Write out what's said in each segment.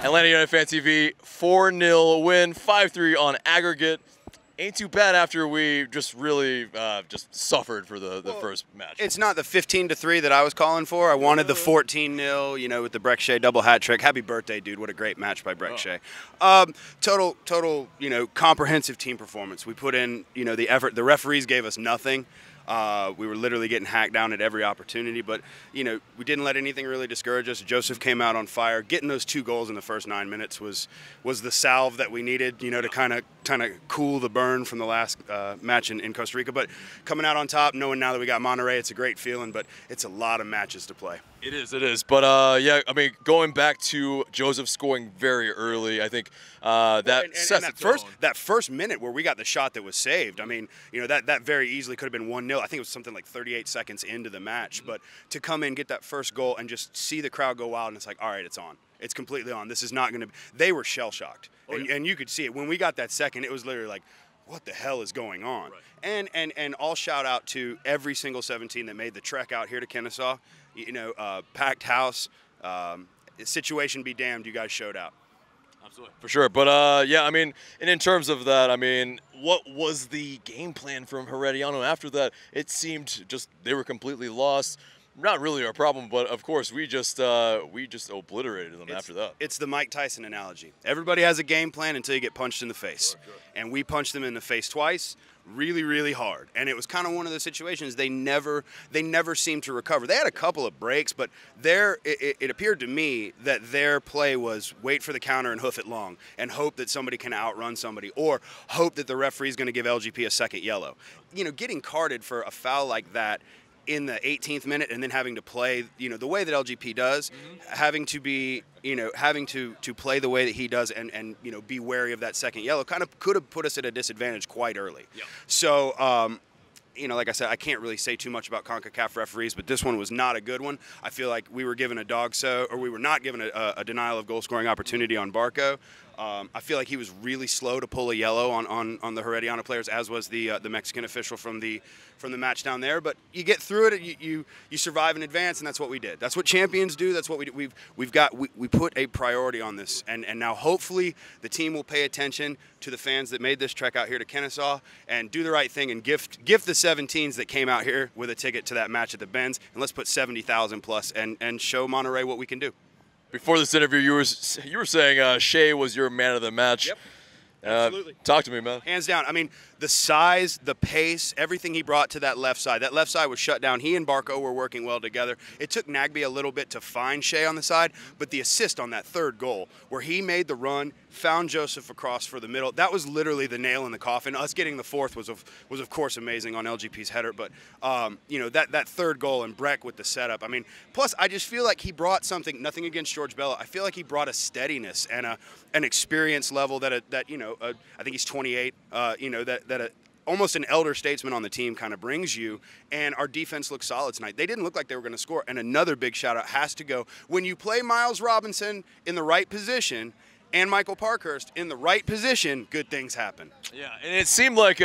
Atlanta United Fan TV, 4-0 win, 5-3 on aggregate. Ain't too bad after we just really just suffered for the first match. It's not the 15-3 that I was calling for. I wanted the 14-0, you know, with the Brek Shea double hat trick. Happy birthday, dude. What a great match by Brek Shea. Total, you know, comprehensive team performance. We put in, you know, the effort. The referees gave us nothing. We were literally getting hacked down at every opportunity, but, you know, we didn't let anything really discourage us. Joseph came out on fire. Getting those 2 goals in the first 9 minutes was the salve that we needed, you know, to kind of cool the burn from the last match in Costa Rica. But coming out on top, knowing now that we got Monterrey, it's a great feeling, but it's a lot of matches to play. It is. But, yeah, I mean, going back to Joseph scoring very early, I think that first minute where we got the shot that was saved, I mean, you know, that very easily could have been 1-0. I think it was something like 38 seconds into the match. But to come in, get that first goal, and just see the crowd go wild, and it's like, all right, it's on. It's completely on. This is not going to be – they were shell-shocked. And you could see it. When we got that second, it was literally like, what the hell is going on? Right. And all shout out to every single 17 that made the trek out here to Kennesaw. You know, packed house, situation be damned, you guys showed out. Absolutely. For sure. But, yeah, I mean, and in terms of that, I mean, what was the game plan from Herediano after that? It seemed just they were completely lost. Not really our problem, but, of course, we just obliterated them after that. It's the Mike Tyson analogy. Everybody has a game plan until you get punched in the face. Sure. And we punched them in the face twice. Really, really hard. And it was kind of one of the situations they never seemed to recover. They had a couple of breaks, but it appeared to me that their play was wait for the counter and hoof it long and hope that somebody can outrun somebody, or hope that the referee's going to give LGP a second yellow. You know, getting carded for a foul like that in the 18th minute and then having to play, you know, the way that LGP does, having to be, you know, having to play the way that he does and you know, be wary of that second yellow kind of could have put us at a disadvantage quite early. Yep. So, you know, like I said, I can't really say too much about CONCACAF referees, but this one was not a good one. I feel like we were given a we were not given a denial of goal scoring opportunity on Barco. I feel like he was really slow to pull a yellow on the Herediano players, as was the Mexican official from the match down there. But you get through it, you survive and advance, and that's what we did. That's what champions do. That's what we do. We put a priority on this, and now hopefully the team will pay attention to the fans that made this trek out here to Kennesaw and do the right thing and gift the 17s that came out here with a ticket to that match at the Benz, and let's put 70,000 plus and show Monterrey what we can do. Before this interview, you were saying Shea was your man of the match. Yep, absolutely. Talk to me, man. Hands down. I mean, the size, the pace, everything he brought to that left side. That left side was shut down. He and Barco were working well together. It took Nagbe a little bit to find Shea on the side, but the assist on that third goal, where he made the run, found Joseph across for the middle, that was literally the nail in the coffin. Us getting the fourth was of course amazing on LGP's header, but you know, that third goal and Brek with the setup. I mean, plus I just feel like he brought something. Nothing against George Bella. I feel like he brought a steadiness and an experience level that you know, I think he's 28. You know, that almost an elder statesman on the team kind of brings you, and our defense looked solid tonight. They didn't look like they were going to score, and another big shout-out has to go. When you play Miles Robinson in the right position and Michael Parkhurst in the right position, good things happen. Yeah, and it seemed like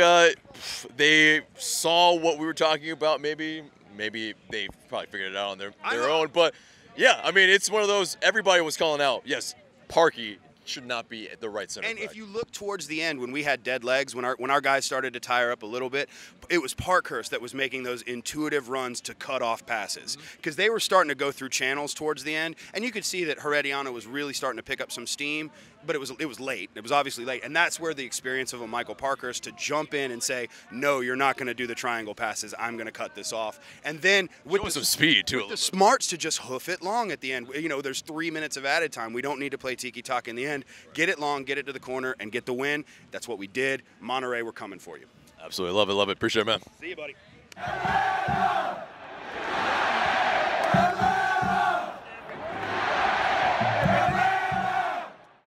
they saw what we were talking about. Maybe they probably figured it out on their own, but yeah, I mean, it's one of those, everybody was calling out, yes, Parkey should not be at the right center and back. If you look towards the end, when we had dead legs, when our guys started to tire up a little bit, it was Parkhurst that was making those intuitive runs to cut off passes, because they were starting to go through channels towards the end, and you could see that Herediano was really starting to pick up some steam, but it was late. It was obviously late, and that's where the experience of a Michael Parkhurst to jump in and say, no, you're not going to do the triangle passes, I'm going to cut this off, and then with some speed too, with the smarts to just hoof it long at the end. You know, there's 3 minutes of added time. We don't need to play tiki-taka in the end. Get it long, get it to the corner, and get the win. That's what we did. Monterrey, we're coming for you. Absolutely. Love it. Appreciate it, man. See you, buddy.